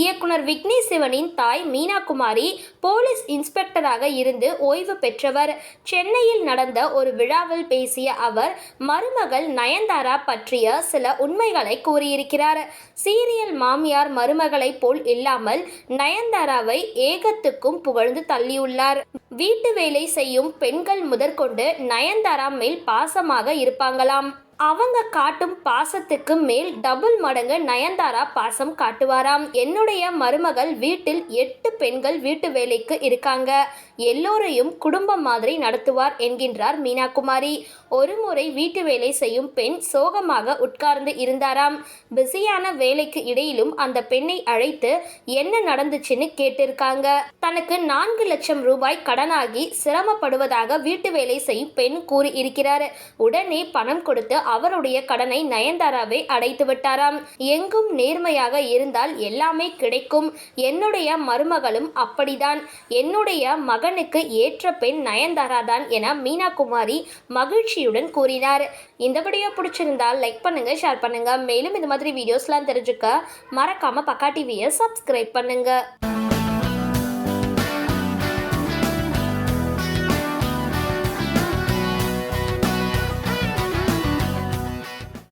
இயக்குனர் விக்னேஷ் சிவனின் தாய் மீனா குமாரி போலீஸ் இன்ஸ்பெக்டராக இருந்து ஓய்வு பெற்றவர். சென்னையில் நடந்த ஒரு விழாவில் பேசிய அவர் மருமகள் நயன்தாரா பற்றிய சில உண்மைகளை கூறியிருக்கிறார். சீரியல் மாமியார் மருமகளை போல் இல்லாமல் நயன்தாராவை ஏகத்துக்கும் புகழ்ந்து தள்ளியுள்ளார். வீட்டு வேலை செய்யும் பெண்கள் முதற்கொண்டு நயன்தாரா மேல் பாசமாக இருப்பாங்களாம். அவங்க காட்டும் பாசத்துக்கு மேல் டபுள் மடங்கு நயன்தாரா பாசம் காட்டுவாராம். என்னுடைய மருமகள் வீட்டில் 8 பெண்கள் வீட்டு வேலைக்கு இருக்காங்க. எல்லோரையும் குடும்பம் மாதிரி நடத்துவார் என்கின்றார் மீனா குமாரி. ஒருமுறை வீட்டு வேலை செய்யும் பெண் சோகமாக உட்கார்ந்து இருந்தாராம். பிஸியான வேலைக்கு இடையிலும் அந்த பெண்ணை அழைத்து என்ன நடந்துச்சுன்னு கேட்டிருக்காங்க. தனக்கு 4 லட்சம் ரூபாய் கடனாகி சிரமப்படுவதாக வீட்டு வேலை செய்யும் பெண் கூறி இருக்கிறார். உடனே பணம் கொடுத்து அவருடைய கடனை நயன்தாராவை அடைத்து விட்டாராம். எங்கும் நேர்மையாக இருந்தால் எல்லாமே கிடைக்கும். என்னுடைய மருமகளும் அப்படிதான். என்னுடைய மகனுக்கு ஏற்ற பெண் நயன்தாரா தான் என மீனா குமாரி மகிழ்ச்சியுடன் கூறினார். இந்த வீடியோ பிடிச்சிருந்தால் லைக் பண்ணுங்க, ஷேர் பண்ணுங்க. மேலும் இந்த மாதிரி வீடியோஸ்லாம் தெரிஞ்சுக்க மறக்காம பக்கா டிவியை சப்ஸ்கிரைப் பண்ணுங்க.